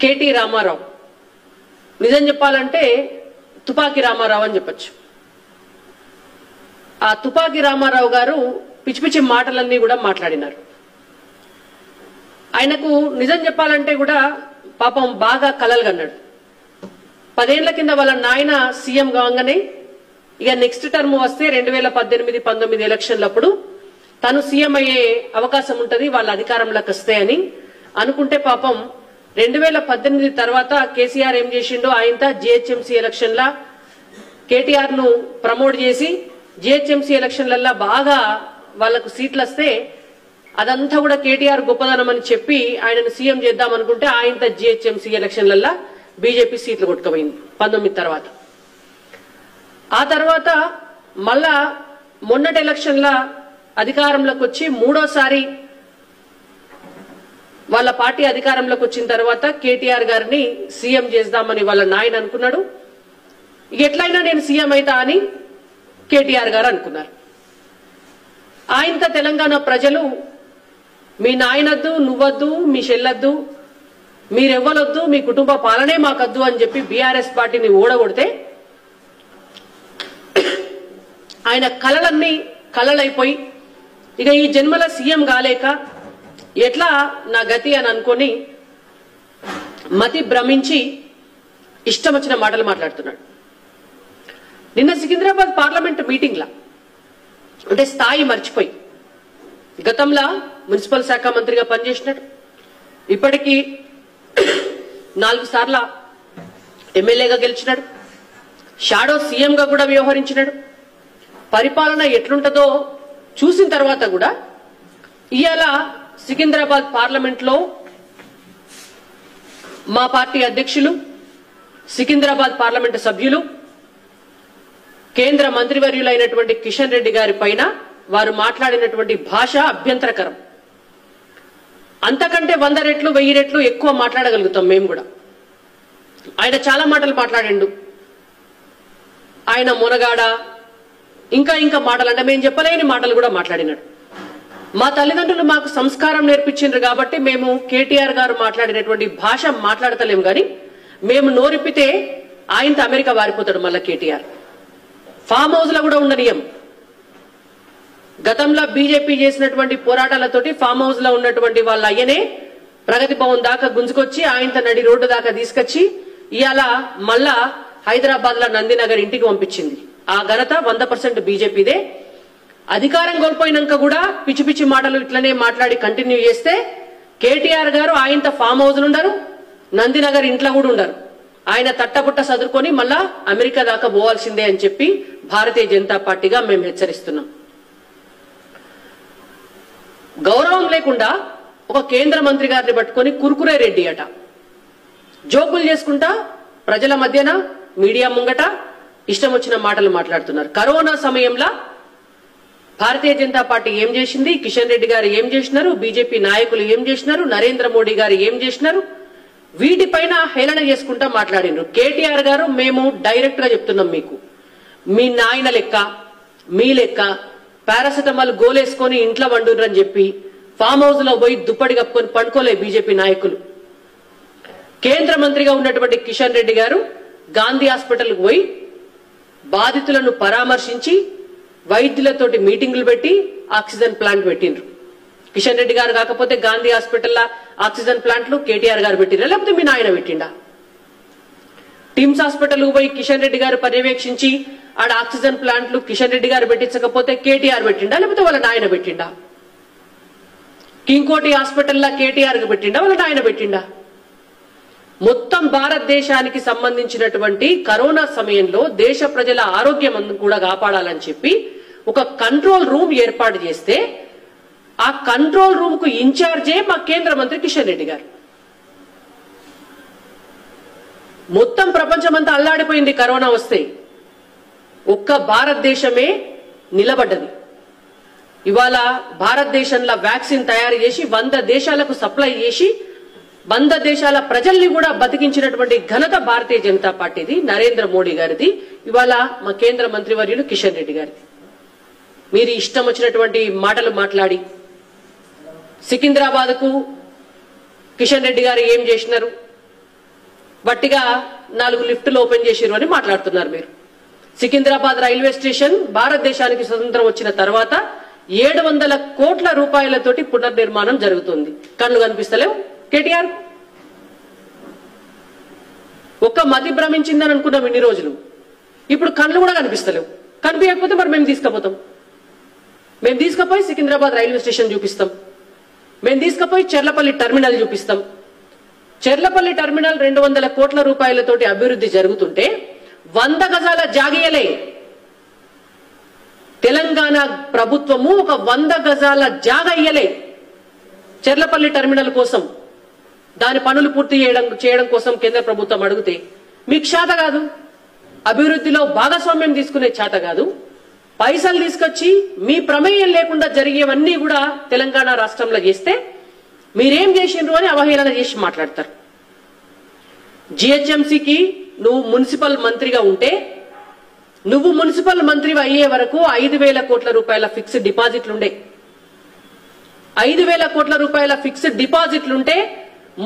KT Ramarao నిజం చెప్పాలంటే తుపాకి రామారావు అని చెప్పొచ్చు. ఆ తుపాకి రామారావు గారు పిచ్చి పిచ్చి మాటలన్నీ కూడా మాట్లాడినారు. ఆయనకు నిజం చెప్పాలంటే కూడా పాపం బాగా కలలు కన్నాడు. 10 ఏళ్ల కింద వాళ్ళ నాయన సీఎం కాగానే ఇక నెక్స్ట్ టర్మ్ వస్తే 2018-19 ఎలక్షన్లప్పుడు తను సీఎం అయ్యే అవకాశం ఉంటది, వాళ్ళ అధికారంలోకి వస్తే అని అనుకుంటే పాపం 2018 తర్వాత కేసీఆర్ ఏం చేసిండో ఆయనతో జిహెచ్ఎంసీ ఎలక్షన్ల కేటీఆర్ ను ప్రమోట్ చేసి జిహెచ్ఎంసీ ఎలక్షన్లల్లో బాగా వాళ్లకు సీట్లు వస్తే అదంతా కూడా కేటీఆర్ గొప్పదనం అని చెప్పి ఆయనను సీఎం చేద్దాం అనుకుంటే ఆయనతో జిహెచ్ఎంసీ ఎలక్షన్లల్లో బీజేపీ సీట్లు కొట్టుకుపోయింది 19 తర్వాత. ఆ తర్వాత మళ్ళా మొన్నటి ఎలక్షన్ల అధికారంలోకి వచ్చి మూడోసారి వాళ్ళ పార్టీ అధికారంలోకి వచ్చిన తర్వాత కేటీఆర్ గారిని సీఎం చేద్దామని వాళ్ళ నాయన అనుకున్నాడు. ఎట్లయినా నేను సీఎం అయితా అని కేటీఆర్ గారు అనుకున్నారు. ఆయనతో తెలంగాణ ప్రజలు మీ నాయనద్దు, నువ్వద్దు, మీ చెల్లద్దు, మీరెవ్వలొద్దు, మీ కుటుంబ పాలనే మాకద్దు అని చెప్పి బీఆర్ఎస్ పార్టీని ఓడగొడితే ఆయన కలలన్నీ కలలైపోయి ఇక ఈ జన్మల సీఎం కాలేక ఎట్లా నా గతి అని అనుకొని మతి భ్రమించి ఇష్టం వచ్చిన మాటలు మాట్లాడుతున్నాడు. నిన్న సికింద్రాబాద్ పార్లమెంట్ మీటింగ్ లా అంటే స్థాయి మర్చిపోయి గతంలో మున్సిపల్ శాఖ మంత్రిగా పనిచేసినాడు, ఇప్పటికీ 4 సార్లు ఎమ్మెల్యేగా గెలిచినాడు, షాడో సీఎం గా కూడా వ్యవహరించినాడు. పరిపాలన ఎట్లుంటదో చూసిన తర్వాత కూడా ఇవాళ సికింద్రాబాద్ పార్లమెంట్ లో మా పార్టీ అధ్యక్షులు, సికింద్రాబాద్ పార్లమెంటు సభ్యులు, కేంద్ర మంత్రివర్యులైనటువంటి కిషన్ రెడ్డి గారి పైన వారు మాట్లాడినటువంటి భాష అభ్యంతరకరం. అంతకంటే 100 రెట్లు 1000 రెట్లు ఎక్కువ మాట్లాడగలుగుతాం మేము కూడా. ఆయన చాలా మాటలు మాట్లాడిండు. ఆయన మునగాడ ఇంకా మాటలు అంటే మేము చెప్పలేని మాటలు కూడా మాట్లాడినాడు. మా తల్లిదండ్రులు మాకు సంస్కారం నేర్పించిండ్రు కాబట్టి మేము కేటీఆర్ గారు మాట్లాడినటువంటి భాష మాట్లాడతలేం గాని మేము నోరిప్పితే ఆయనతో అమెరికా వారిపోతాడు. మళ్ళా కేటీఆర్ ఫామ్ హౌస్ లో కూడా ఉండనీయం. గతంలో బీజేపీ చేసినటువంటి పోరాటాలతోటి ఫామ్ హౌస్ లో ఉన్నటువంటి వాళ్ళ అయ్యనే ప్రగతి భవన్ దాకా గుంజుకొచ్చి ఆయనతో నడి రోడ్డు దాకా తీసుకొచ్చి ఇవాళ మళ్ళా హైదరాబాద్ లో నందినగర్ ఇంటికి పంపించింది. ఆ ఘనత 100% బీజేపీదే. అధికారం కోల్పోయినాక కూడా పిచ్చి పిచ్చి మాటలు ఇట్లనే మాట్లాడి కంటిన్యూ చేస్తే కేటీఆర్ గారు ఆయనతో ఫామ్ హౌస్ ఉండరు, నందినగర్ ఇంట్లో కూడా ఉండరు. ఆయన తట్టపుట్ట సదురుకొని మళ్ళా అమెరికా దాకా పోవాల్సిందే అని చెప్పి భారతీయ జనతా పార్టీగా మేము హెచ్చరిస్తున్నాం. గౌరవం లేకుండా ఒక కేంద్ర మంత్రి గారిని పట్టుకొని కుర్కురే రెడ్డి అట జోకులు చేసుకుంటా ప్రజల మధ్యన మీడియా ముంగట ఇష్టం వచ్చిన మాటలు మాట్లాడుతున్నారు. కరోనా సమయంలో భారతీయ జనతా పార్టీ ఏం చేసింది, కిషన్ రెడ్డి గారు ఏం చేసినారు, బీజేపీ నాయకులు ఏం చేసినారు, నరేంద్ర మోడీ గారు ఏం చేసినారు, వీటిపైన హేళన చేసుకుంటా మాట్లాడినారు. కేటీఆర్ గారు మేము డైరెక్ట్ గా చెప్తున్నాం, మీకు మీ నాయన లెక్క మీ లెక్క పారాసిటమాల్ గోలేసుకొని ఇంట్లో వండురని చెప్పి ఫామ్ హౌస్ లో పోయి దుప్పటి కప్పుకొని పండుకోలే బీజేపీ నాయకులు. కేంద్ర మంత్రిగా ఉన్నటువంటి కిషన్ రెడ్డి గారు గాంధీ హాస్పిటల్ కు పోయి బాధితులను పరామర్శించి వైద్యులతోటి మీటింగులు పెట్టి ఆక్సిజన్ ప్లాంట్ పెట్టిండ్రు. కిషన్ రెడ్డి గారు కాకపోతే గాంధీ హాస్పిటల్ ఆక్సిజన్ ప్లాంట్లు కేటీఆర్ గారు పెట్టిండ్రా లేకపోతే మీ నాయన పెట్టిండా? టిమ్స్ హాస్పిటల్ కు పోయి కిషన్ రెడ్డి గారు పర్యవేక్షించి ఆడ ఆక్సిజన్ ప్లాంట్లు కిషన్ రెడ్డి గారు పెట్టించకపోతే కేటీఆర్ పెట్టిండా లేకపోతే వాళ్ళ నాయన పెట్టిండా? కింగ్కోటి హాస్పిటల్లో కేటీఆర్ కు పెట్టిండా వాళ్ళ నాయన పెట్టిండా? మొత్తం భారతదేశానికి సంబంధించినటువంటి కరోనా సమయంలో దేశ ప్రజల ఆరోగ్యం కూడా కాపాడాలని చెప్పి ఒక కంట్రోల్ రూమ్ ఏర్పాటు చేస్తే ఆ కంట్రోల్ రూమ్ కు ఇన్ఛార్జే మా కేంద్ర మంత్రి కిషన్ రెడ్డి గారు. మొత్తం ప్రపంచమంతా అల్లాడిపోయింది కరోనా వస్తే, ఒక్క భారతదేశమే నిలబడ్డది. ఇవాళ భారతదేశంలో వ్యాక్సిన్ తయారు చేసి 100 దేశాలకు సప్లై చేసి 100 దేశాల ప్రజల్ని కూడా బతికించినటువంటి ఘనత భారతీయ జనతా పార్టీది, నరేంద్ర మోడీ గారిది, ఇవాళ మా కేంద్ర మంత్రివర్యులు కిషన్ రెడ్డి గారిది. మీరు ఇష్టం వచ్చినటువంటి మాటలు మాట్లాడి సికింద్రాబాద్ కు కిషన్ రెడ్డి గారు ఏం చేసినారు, వట్టిగా 4 లిఫ్టులు ఓపెన్ చేసిరు అని మాట్లాడుతున్నారు మీరు. సికింద్రాబాద్ రైల్వే స్టేషన్ భారతదేశానికి స్వతంత్రం వచ్చిన తర్వాత 700 కోట్ల రూపాయలతోటి పునర్నిర్మాణం జరుగుతుంది. కళ్ళు కనిపిస్తలేవు కేటీఆర్. ఒక్క మతి భ్రమించిందని అనుకున్నాం ఇన్ని రోజులు, ఇప్పుడు కళ్ళు కూడా కనిపిస్తలేవు. కనిపించకపోతే మరి మేము తీసుకుపోతాం. మేము తీసుకుపోయి సికింద్రాబాద్ రైల్వే స్టేషన్ చూపిస్తాం, మేము తీసుకుపోయి చెర్లపల్లి టెర్మినల్ చూపిస్తాం. చెర్లపల్లి టెర్మినల్ 200 కోట్ల రూపాయలతోటి అభివృద్ధి జరుగుతుంటే 100 గజాల జాగియలే. తెలంగాణ ప్రభుత్వము ఒక 100 గజాల జాగ ఇయ్యలే చెర్లపల్లి టెర్మినల్ కోసం. దాని పనులు పూర్తి చేయడం కోసం కేంద్ర ప్రభుత్వం అడిగితే మీకు చేత కాదు, అభివృద్ధిలో భాగస్వామ్యం తీసుకునే చేత కాదు. పైసలు తీసుకొచ్చి మీ ప్రమేయం లేకుండా జరిగేవన్నీ కూడా తెలంగాణ రాష్ట్రంలో చేస్తే మీరేం చేసిండ్రు అని అవహేళన చేసి మాట్లాడతారు. జిహెచ్ఎంసీకి నువ్వు మున్సిపల్ మంత్రిగా ఉంటే, నువ్వు మున్సిపల్ మంత్రి అయ్యే వరకు 5,000 కోట్ల రూపాయల ఫిక్స్డ్ డిపాజిట్లుండే. 5,000 కోట్ల రూపాయల ఫిక్స్డ్ డిపాజిట్లుంటే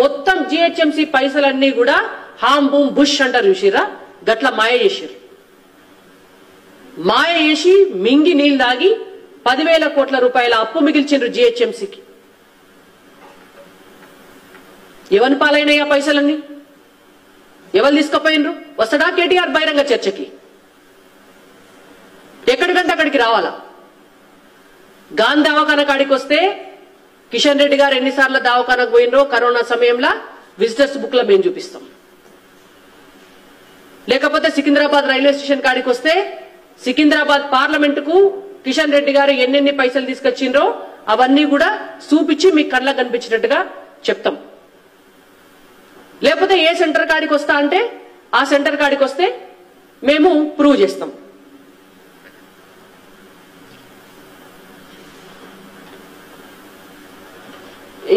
మొత్తం జిహెచ్ఎంసీ పైసలన్నీ కూడా హామ్ బూమ్ బుష్ అంటారు చూసిరా, గట్ల మాయ చేసిరు. మాయ చేసి మింగి నీళ్ళు దాగి 10,000 కోట్ల రూపాయల అప్పు మిగిల్చిండ్రు జిహెచ్ఎంసీకి. ఎవరి పాలైనయా పైసలన్నీ? ఎవరు తీసుకుపోయినరు? వస్తాడా కేటీఆర్ బహిరంగ చర్చకి? ఎక్కడికంటే అక్కడికి రావాలా? గాంధీ దవాఖాన కాడికి వస్తే కిషన్ రెడ్డి గారు ఎన్నిసార్లు దవాఖానకు పోయినరో కరోనా సమయంలో విజిటర్స్ బుక్ లో మేము చూపిస్తాం. లేకపోతే సికింద్రాబాద్ రైల్వే స్టేషన్ కాడికి వస్తే సికింద్రాబాద్ పార్లమెంట్ కు కిషన్ రెడ్డి గారు ఎన్నెన్ని పైసలు తీసుకొచ్చిండ్రో అవన్నీ కూడా చూపించి మీ కళ్ళకు కనిపించినట్టుగా చెప్తాం. లేకపోతే ఏ సెంటర్ కాడికి వస్తా అంటే ఆ సెంటర్ కాడికి వస్తే మేము ప్రూవ్ చేస్తాం.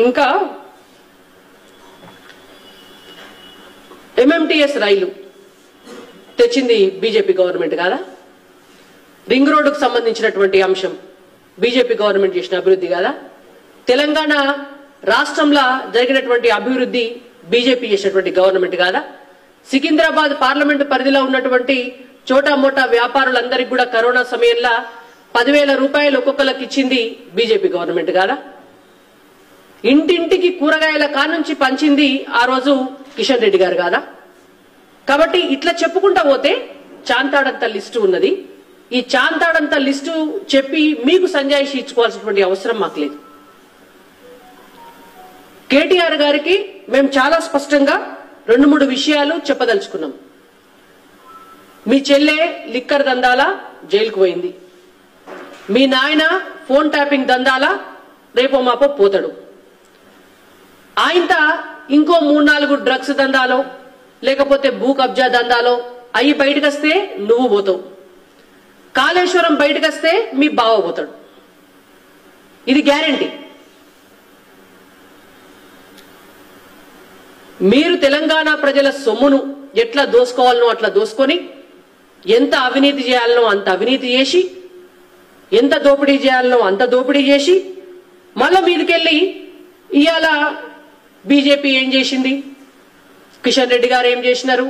ఇంకా ఎంఎంటీఎస్ రైలు తెచ్చింది బీజేపీ గవర్నమెంట్ కాదా? రింగ్ రోడ్డుకు సంబంధించినటువంటి అంశం బీజేపీ గవర్నమెంట్ చేసిన అభివృద్ధి కాదా? తెలంగాణ రాష్ట్రంలో జరిగినటువంటి అభివృద్ధి బీజేపీ చేసినటువంటి గవర్నమెంట్ కాదా? సికింద్రాబాద్ పార్లమెంటు పరిధిలో ఉన్నటువంటి చోటా మోటా వ్యాపారులందరికీ కూడా కరోనా సమయంలో 10,000 రూపాయలు ఒక్కొక్కరికి ఇచ్చింది బీజేపీ గవర్నమెంట్ కాదా? ఇంటింటికి కూరగాయల కానుంచి పంచింది ఆ రోజు కిషన్ రెడ్డి గారు కాదా? కాబట్టి ఇట్లా చెప్పుకుంటా పోతే చాంతాడంత లిస్టు ఉన్నది. ఈ చాంతాడంత లిస్టు చెప్పి మీకు సంజాయిషి ఇచ్చుకోవాల్సినటువంటి అవసరం మాకు లేదు. కేటీఆర్ గారికి మేము చాలా స్పష్టంగా 2-3 విషయాలు చెప్పదలుచుకున్నాం. మీ చెల్లె లిక్కర్ దందాల జైలుకు పోయింది. మీ నాయన ఫోన్ ట్యాపింగ్ దందాల రేపో మాపో పోతాడు. ఆయనత ఇంకో 3-4 డ్రగ్స్ దందాలో లేకపోతే భూ కబ్జా దందాలో అవి బయటకు వస్తే నువ్వు పోతావు. కాళేశ్వరం బయటకు వస్తే మీ బావ పోతాడు. ఇది గ్యారెంటీ. మీరు తెలంగాణ ప్రజల సొమ్మును ఎట్లా దోసుకోవాలనో అట్లా దోసుకొని, ఎంత అవినీతి చేయాలనో అంత అవినీతి చేసి, ఎంత దోపిడీ చేయాలనో అంత దోపిడీ చేసి, మళ్ళా మీదకెళ్ళి ఇవాళ బీజేపీ ఏం చేసింది, కిషన్ రెడ్డి గారు ఏం చేసినారు,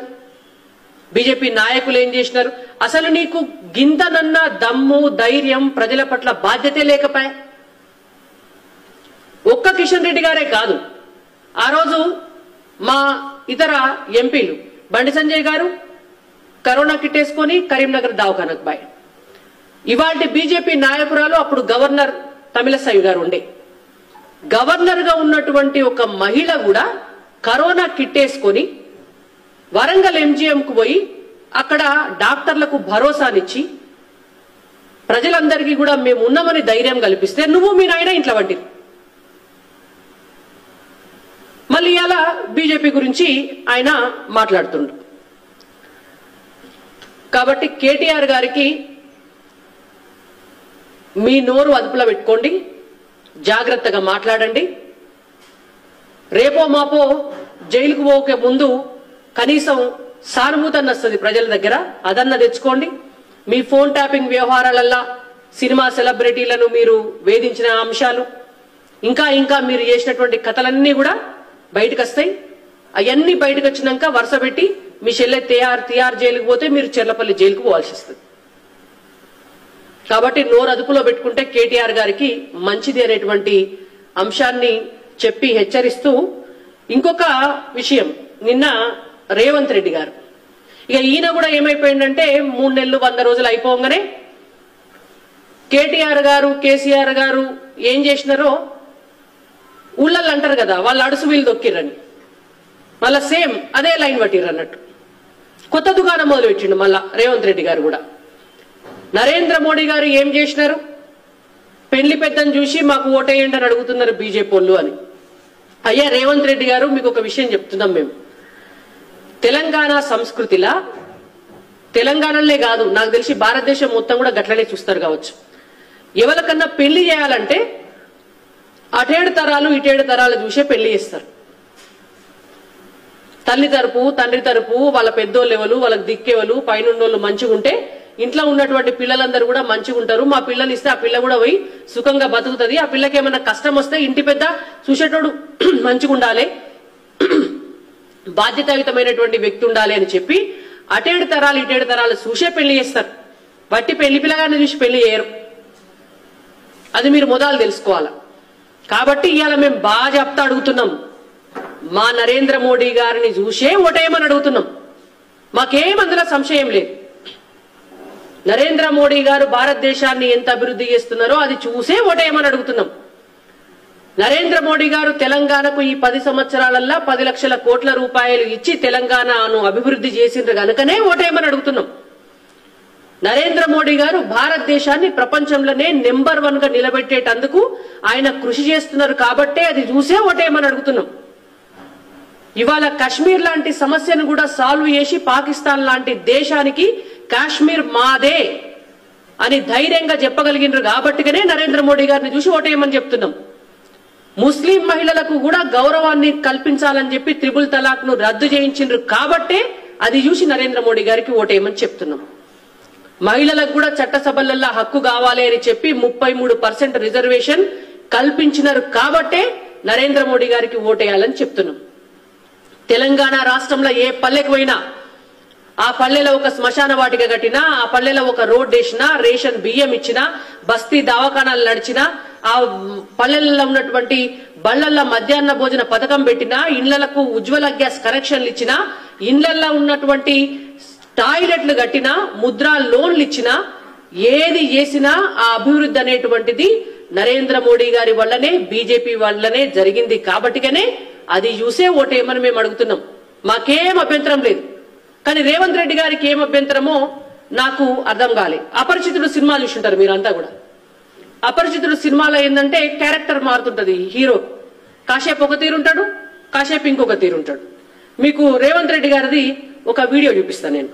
బీజేపీ నాయకులు ఏం చేసినారు? అసలు నీకు గింతనన్న దమ్ము ధైర్యం ప్రజల పట్ల బాధ్యతే లేకపోయా? ఒక్క కిషన్ రెడ్డి గారే కాదు, ఆ రోజు మా ఇతర ఎంపీలు బండి సంజయ్ గారు కరోనా కిట్టేసుకొని కరీంనగర్ దవాఖానకు బాయ్. ఇవాళ బీజేపీ నాయకురాలు అప్పుడు గవర్నర్ తమిళసై గారు ఉండే. గవర్నర్ గా ఉన్నటువంటి ఒక మహిళ కూడా కరోనా కిట్టేసుకొని వరంగల్ ఎంజీఎం కు పోయి అక్కడ డాక్టర్లకు భరోసానిచ్చి ప్రజలందరికీ కూడా మేము ఉన్నామని ధైర్యం కల్పిస్తే నువ్వు మీ నాయన ఇంట్లో వంటి మళ్ళీ ఇలా బీజేపీ గురించి ఆయన మాట్లాడుతుండ్రు. కాబట్టి కేటీఆర్ గారికి మీ నోరు అదుపులో పెట్టుకోండి, జాగ్రత్తగా మాట్లాడండి. రేపో మాపో జైలుకు పోకే ముందు కనీసం సానుభూతి వస్తుంది ప్రజల దగ్గర, అదన్న తెచ్చుకోండి. మీ ఫోన్ ట్యాపింగ్ వ్యవహారాలల్లా సినిమా సెలబ్రిటీలను మీరు వేధించిన అంశాలు, ఇంకా ఇంకా మీరు చేసినటువంటి కథలన్నీ కూడా బయటకు వస్తాయి. అవన్నీ బయటకు వచ్చినాక వరుస పెట్టి మీ చెల్లె తిహార్ జైలుకు పోతే మీరు చెర్లపల్లి జైలుకు పోవాల్సి వస్తుంది. కాబట్టి నోరు అదుపులో పెట్టుకుంటే కేటీఆర్ గారికి మంచిది అనేటువంటి అంశాన్ని చెప్పి హెచ్చరిస్తూ, ఇంకొక విషయం, నిన్న రేవంత్ రెడ్డి గారు ఇక ఈయన కూడా ఏమైపోయిందంటే 3 నెలలు 100 రోజులు అయిపోగానే కేటీఆర్ గారు కేసీఆర్ గారు ఏం చేసినారో ఊళ్ళల్లో అంటారు కదా, వాళ్ళు అడుసు వీళ్ళు దొక్కిర్రని, మళ్ళా సేమ్ అదే లైన్ పట్టిర్రు అన్నట్టు కొత్త దుకాణం మొదలు పెట్టిండు. మళ్ళా రేవంత్ రెడ్డి గారు కూడా నరేంద్ర మోడీ గారు ఏం చేసినారు, పెళ్లి పెద్దను చూసి మాకు ఓటేయండి అని అడుగుతున్నారు బీజేపీ వాళ్ళు అని. అయ్యా రేవంత్ రెడ్డి గారు, మీకు ఒక విషయం చెప్తున్నాం మేము. తెలంగాణ సంస్కృతిలా, తెలంగాణలే కాదు నాకు తెలిసి భారతదేశం మొత్తం కూడా గట్లనే చూస్తారు కావచ్చు, ఎవరికన్నా పెళ్లి చేయాలంటే అటేడు తరాలు ఇటేడు తరాలు చూసే పెళ్లి చేస్తారు. తల్లి తరపు తండ్రి తరపు వాళ్ళ పెద్దోళ్ళు ఎవరు, వాళ్ళకి దిక్కేవాళ్ళు, పైనున్నోళ్ళు మంచిగా ఉంటే ఇంట్లో ఉన్నటువంటి పిల్లలందరూ కూడా మంచిగా ఉంటారు. మా పిల్లని ఇస్తే ఆ పిల్ల కూడా పోయి సుఖంగా బతుకుతుంది, ఆ పిల్లకి ఏమైనా కష్టం వస్తే ఇంటి పెద్ద చూసేటోడు మంచిగా ఉండాలి, బాధ్యతాయుతమైనటువంటి వ్యక్తి ఉండాలి అని చెప్పి అటేడు తరాలు ఇటేడు తరాలు చూసే పెళ్లి చేస్తారు. బట్టి పెళ్లి పిల్లగాన్ని చూసి పెళ్లి చేయరు. అది మీరు మొదలు తెలుసుకోవాలి. కాబట్టి ఇవాళ మేము బాగా చెప్తా అడుగుతున్నాం, మా నరేంద్ర మోడీ గారిని చూసే ఓటేయమని అడుగుతున్నాం. మాకేం అందులో సంశయం లేదు. నరేంద్ర మోడీ గారు భారతదేశాన్ని ఎంత అభివృద్ధి చేస్తున్నారో అది చూసే ఓటేయమని అడుగుతున్నాం. నరేంద్ర మోడీ గారు తెలంగాణకు ఈ 10 సంవత్సరాలల్లో 10 లక్షల కోట్ల రూపాయలు ఇచ్చి తెలంగాణను అభివృద్ధి చేసిండ్రు గనుకనే ఓటేయమని అడుగుతున్నాం. నరేంద్ర మోడీ గారు భారతదేశాన్ని ప్రపంచంలోనే నెంబర్ 1 గా నిలబెట్టేటందుకు ఆయన కృషి చేస్తున్నారు కాబట్టే అది చూసే ఓటేయమని అడుగుతున్నాం. ఇవాళ కాశ్మీర్ లాంటి సమస్యను కూడా సాల్వ్ చేసి పాకిస్తాన్ లాంటి దేశానికి కాశ్మీర్ మాదే అని ధైర్యంగా చెప్పగలిగినారు కాబట్టిగానే నరేంద్ర మోడీ గారిని చూసి ఓటేయమని చెప్తున్నాం. ముస్లిం మహిళలకు కూడా గౌరవాన్ని కల్పించాలని చెప్పి 3 తలాక్ ను రద్దు చేయించిండ్రు కాబట్టే అది చూసి నరేంద్ర మోడీ గారికి ఓటేయమని చెప్తున్నాం. మహిళలకు కూడా చట్టసభలలో హక్కు కావాలి అని చెప్పి 33% రిజర్వేషన్ కల్పించినారు కాబట్టే నరేంద్ర మోడీ గారికి ఓటేయాలని చెప్తున్నాం. తెలంగాణ రాష్ట్రంలో ఏ పల్లెకు పోయినా ఆ పల్లెలో ఒక శ్మశాన వాటిక కట్టినా, ఆ పల్లెలో ఒక రోడ్ వేసినా, రేషన్ బియ్యం ఇచ్చినా, బస్తీ దవాఖానాలు నడిచినా, ఆ పల్లెల్లో ఉన్నటువంటి బళ్లల్లో మధ్యాహ్న భోజన పథకం పెట్టినా, ఇళ్లకు ఉజ్వల గ్యాస్ కనెక్షన్లు ఇచ్చినా, ఇళ్లలో ఉన్నటువంటి టాయిలెట్లు కట్టినా, ముద్రా లోన్లు ఇచ్చినా, ఏది చేసినా ఆ అభివృద్ధి అనేటువంటిది నరేంద్ర మోడీ గారి వల్లనే, బీజేపీ వల్లనే జరిగింది కాబట్టిగానే అది చూసే ఓటేయమని మేము అడుగుతున్నాం. మాకేం అభ్యంతరం లేదు. కానీ రేవంత్ రెడ్డి గారికి ఏం అభ్యంతరమో నాకు అర్థం కాలే. అపరిచితుడు సినిమా చూసుంటారు మీరంతా కూడా. అపరిచితుడు సినిమాలో ఏంటంటే క్యారెక్టర్ మారుతుంటది. హీరో కాసేపు ఒక తీరుంటాడు, కాసేపు ఇంకొక తీరుంటాడు. మీకు రేవంత్ రెడ్డి గారిది ఒక వీడియో చూపిస్తాను నేను.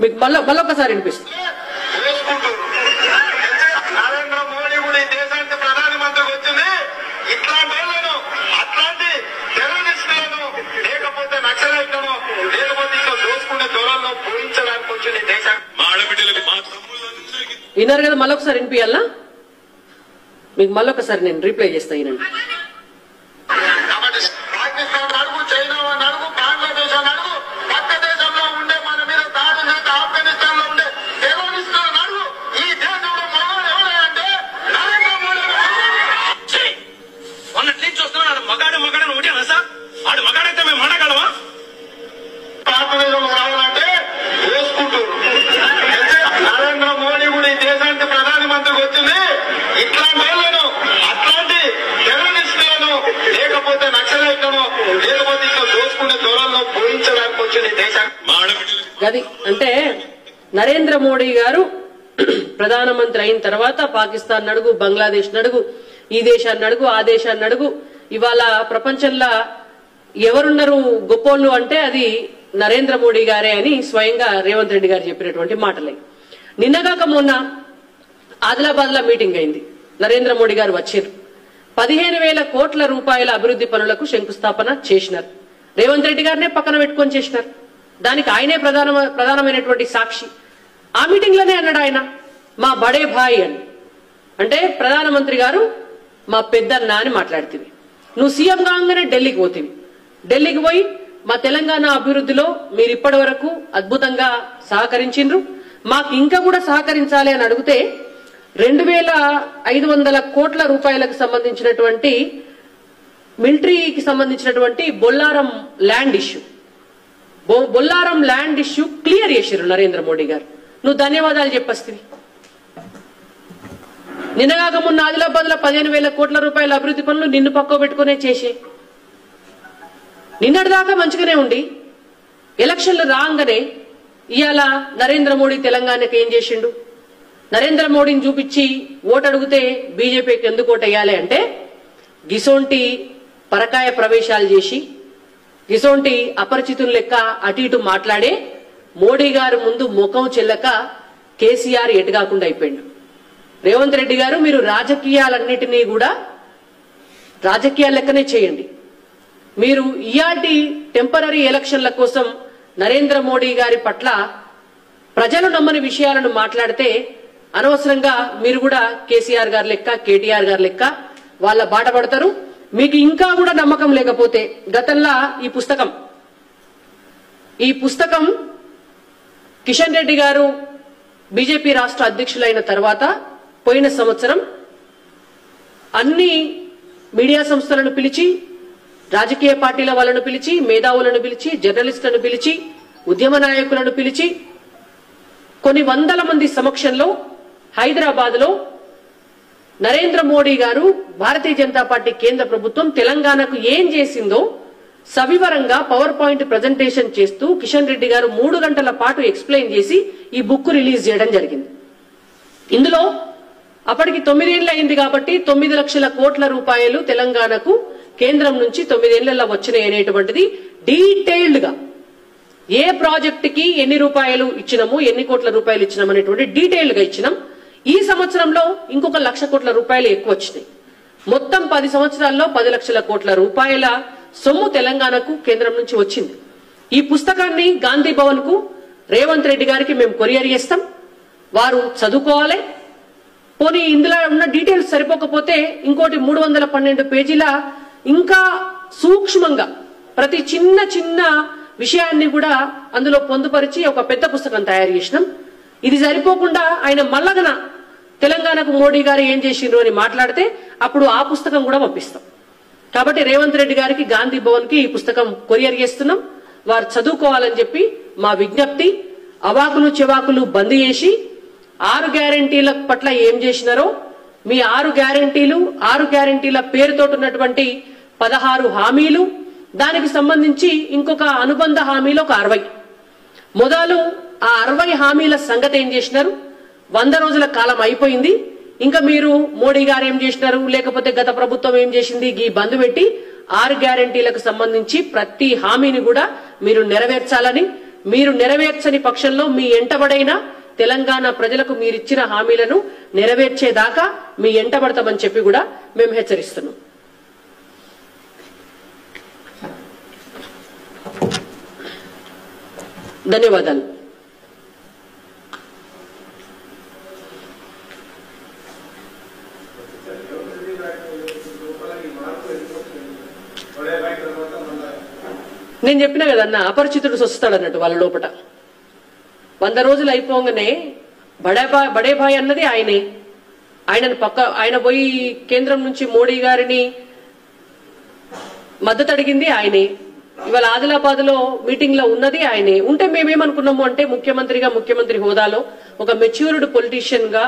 మీకు మళ్ళొకసారి వినిపిస్తుంది. నరేంద్ర మోడీ కూడా ఈ దేశానికి ప్రధానమంత్రికి వచ్చింది ఇట్లాంటి అట్లాంటి టెర్రరిస్టులను, లేకపోతే నక్సలైట్లను, లేకపోతే ఇంకా దోసుకునే దూరంలో పూరించడానికి వచ్చింది దేశం. మా ఆడబిడ్డలకు మా తమ్ముళ్ళందరికీ విన్నారు కదా, మళ్ళొకసారి వినిపించాలా? మీకు మళ్ళొకసారి నేను రీప్లై చేస్తా. ఈయనండి కాబట్టి పాకిస్తాన్ అడుగు, చైనా అడుగు, బంగ్లాదేశ్ అడుగు, పక్క దేశంలో ఉండే మన మీద దాడి చేస్తే ఆఫ్ఘనిస్తాన్ లో ఉండే టెర్రరిస్టులను అడుగు. ఈ దేశంలో మగవాడు ఎవరంటే నరేంద్ర మోడీ. మొన్నటి నుంచి చూస్తున్నాడు మగాడని ఒకటేనా సార్? వాడు మగాడైతే మేము అనగలమా? భారతదేశంలో రావాలంటే వేసుకుంటారు. నరేంద్ర మోడీ కూడా ఈ దేశానికి ప్రధానమంత్రికి వచ్చింది ఇట్లాంటి వాళ్ళను, అట్లాంటి టెర్రరిస్టులను, లేకపోతే నక్సలైట్లను, లేకపోతే ఇంకా దోసుకునే దూరంలో పూరించడానికి వచ్చింది దేశం. గది అంటే నరేంద్ర మోడీ గారు ప్రధానమంత్రి అయిన తర్వాత పాకిస్తాన్ అడుగు, బంగ్లాదేశ్ అడుగు, ఈ దేశాన్ని అడుగు, ఆ దేశాన్ని అడుగు, ఇవాళ ప్రపంచంలో ఎవరున్నారు గొప్పోళ్ళు అంటే అది నరేంద్ర మోడీ గారే అని స్వయంగా రేవంత్ రెడ్డి గారు చెప్పినటువంటి మాటలే. నిన్నగాక మొన్న ఆదిలాబాద్ లో మీటింగ్ అయింది. నరేంద్ర మోడీ గారు వచ్చారు. 15,000 కోట్ల రూపాయల అభివృద్ధి పనులకు శంకుస్థాపన చేసినారు. రేవంత్ రెడ్డి గారినే పక్కన పెట్టుకొని చేసినారు. దానికి ఆయనే ప్రధానమైనటువంటి సాక్షి. ఆ మీటింగ్ లోనే అన్నాడు ఆయన మా బడే భాయ్ అని. అంటే ప్రధానమంత్రి గారు మా పెద్దన్న అని మాట్లాడుతుంది. నువ్వు సీఎం కాగానే ఢిల్లీకి పోతివి. ఢిల్లీకి పోయి మా తెలంగాణ అభివృద్ధిలో మీరు ఇప్పటి వరకు అద్భుతంగా సహకరించిండ్రు, మాకు ఇంకా కూడా సహకరించాలి అని అడిగితే 2,500 కోట్ల రూపాయలకు సంబంధించినటువంటి మిలిటరీకి సంబంధించినటువంటి బొల్లారం ల్యాండ్ ఇష్యూ క్లియర్ చేశారు నరేంద్ర మోడీ గారు. నువ్వు ధన్యవాదాలు చెప్పేస్తుంది. నిన్నగాక మొన్న ఆదిలాబాద్ లో 15,000 కోట్ల రూపాయల అభివృద్ధి పనులు నిన్ను పక్కకు పెట్టుకునే చేసే. నిన్నటిదాకా మంచిగానే ఉండి ఎలక్షన్లు రాగానే ఇవాళ నరేంద్ర మోడీ తెలంగాణకి ఏం చేసిండు? నరేంద్ర మోడీని చూపించి ఓటు అడిగితే బీజేపీకి ఎందుకు ఓటు వేయాలి అంటే గిసోంటి పరకాయ ప్రవేశాలు చేసి గిసోంటి అపరిచితుల లెక్క అటు ఇటు మాట్లాడే మోడీ గారు ముందు ముఖం చెల్లక కేసీఆర్ ఎటుగాకుండా అయిపోయిండు. రేవంత్ రెడ్డి గారు మీరు రాజకీయాలన్నిటినీ కూడా రాజకీయాల లెక్కనే చేయండి. మీరు ఇయాటి టెంపరరీ ఎలక్షన్ల కోసం నరేంద్ర మోడీ గారి పట్ల ప్రజలు నమ్మని విషయాలను మాట్లాడితే అనవసరంగా మీరు కూడా కేసీఆర్ గారి లెక్క కేటీఆర్ గారి లెక్క వాళ్ళ బాట పడతారు. మీకు ఇంకా కూడా నమ్మకం లేకపోతే గతంలో ఈ పుస్తకం కిషన్ రెడ్డి గారు బీజేపీ రాష్ట్ర అధ్యక్షులైన తర్వాత పోయిన సంవత్సరం అన్ని మీడియా సంస్థలను పిలిచి రాజకీయ పార్టీల వాళ్ళను పిలిచి మేధావులను పిలిచి జర్నలిస్టులను పిలిచి ఉద్యమ నాయకులను పిలిచి కొన్ని వందల మంది సమక్షంలో హైదరాబాద్ లో నరేంద్ర మోడీ గారు భారతీయ జనతా పార్టీ కేంద్ర ప్రభుత్వం తెలంగాణకు ఏం చేసిందో సవివరంగా పవర్ పాయింట్ ప్రజెంటేషన్ చేస్తూ కిషన్ రెడ్డి గారు 3 గంటల పాటు ఎక్స్ప్లెయిన్ చేసి ఈ బుక్ రిలీజ్ చేయడం జరిగింది. ఇందులో అప్పటికి 9 ఏళ్లు అయింది కాబట్టి 9 లక్షల కోట్ల రూపాయలు తెలంగాణకు కేంద్రం నుంచి 9 ఏళ్లలో వచ్చినాయి అనేటువంటిది డీటెయిల్డ్ గా ఏ ప్రాజెక్ట్ కి ఎన్ని రూపాయలు ఇచ్చినాము ఎన్ని కోట్ల రూపాయలు ఇచ్చినాం అనేటువంటి డీటెయిల్డ్ గా ఇచ్చినాం. ఈ సంవత్సరంలో ఇంకొక 1,00,000 కోట్ల రూపాయలు ఎక్కువ వచ్చినాయి. మొత్తం 10 సంవత్సరాల్లో 10 లక్షల కోట్ల రూపాయల సొమ్ము తెలంగాణకు కేంద్రం నుంచి వచ్చింది. ఈ పుస్తకాన్ని గాంధీ భవన్ కు రేవంత్ రెడ్డి గారికి మేము కొరియర్ చేస్తాం. వారు చదువుకోవాలి. పోనీ ఇందులో ఉన్న డీటెయిల్స్ సరిపోకపోతే ఇంకోటి 312 పేజీల ఇంకా సూక్ష్మంగా ప్రతి చిన్న విషయాన్ని కూడా అందులో పొందుపరిచి ఒక పెద్ద పుస్తకం తయారు చేసినాం. ఇది సరిపోకుండా ఆయన మల్లగన తెలంగాణకు మోడీ గారు ఏం చేసిండ్రు అని మాట్లాడితే అప్పుడు ఆ పుస్తకం కూడా పంపిస్తాం. కాబట్టి రేవంత్ రెడ్డి గారికి గాంధీ భవన్ కి ఈ పుస్తకం కొరియర్ చేస్తున్నాం. వారు చదువుకోవాలని చెప్పి మా విజ్ఞప్తి. అవాకులు చెవాకులు బంద్ చేసి 6 గ్యారెంటీల పట్ల ఏం చేసినారో మీ 6 గ్యారెంటీల పేరుతో ఉన్నటువంటి 16 హామీలు, దానికి సంబంధించి ఇంకొక అనుబంధ హామీలు ఒక 60. మొదలు ఆ 60 హామీల సంగతి ఏం చేసినారు? 100 రోజుల కాలం అయిపోయింది. ఇంకా మీరు మోడీ గారు ఏం చేసినారు లేకపోతే గత ప్రభుత్వం ఏం చేసింది ఈ బంద్ పెట్టి 6 గ్యారెంటీలకు సంబంధించి ప్రతి హామీని కూడా మీరు నెరవేర్చాలని, మీరు నెరవేర్చని పక్షంలో మీ ఎంటబడైన తెలంగాణ ప్రజలకు మీరిచ్చిన హామీలను నెరవేర్చేదాకా మీ ఎంటబడతామని చెప్పి కూడా మేము హెచ్చరిస్తున్నాం. ధన్యవాదాలు. నేను చెప్పినా కదన్నా అపరిచితుడు వస్తాడు అన్నట్టు వాళ్ళ లోపల. 100 రోజులు అయిపోగానే బడే భాయ్ అన్నది ఆయనే. ఆయన పోయి కేంద్రం నుంచి మోడీ గారిని మద్దతు అడిగింది ఆయనే. ఇవాళ ఆదిలాబాద్ లో మీటింగ్ లో ఉన్నది ఆయనే. ఉంటే మేమేమనుకున్నాము అంటే ముఖ్యమంత్రి హోదాలో ఒక మెచ్యూర్డ్ పొలిటీషియన్ గా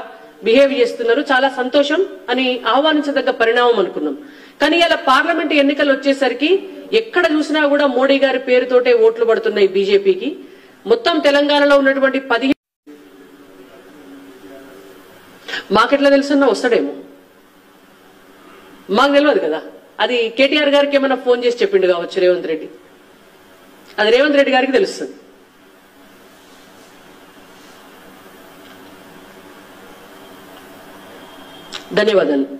బిహేవ్ చేస్తున్నారు, చాలా సంతోషం అని ఆహ్వానించదగ్గ పరిణామం అనుకున్నాం. కానీ ఇలా పార్లమెంట్ ఎన్నికలు వచ్చేసరికి ఎక్కడ చూసినా కూడా మోడీ గారి పేరుతోటే ఓట్లు పడుతున్నాయి బీజేపీకి. మొత్తం తెలంగాణలో ఉన్నటువంటి 15 మాకెట్లా తెలుసున్నా వస్తాడేమో, మాకు తెలియదు కదా. అది కేటీఆర్ గారికి ఏమైనా ఫోన్ చేసి చెప్పిండు కావచ్చు రేవంత్ రెడ్డి. అది రేవంత్ రెడ్డి గారికి తెలుస్తుంది. ధన్యవాదాలు.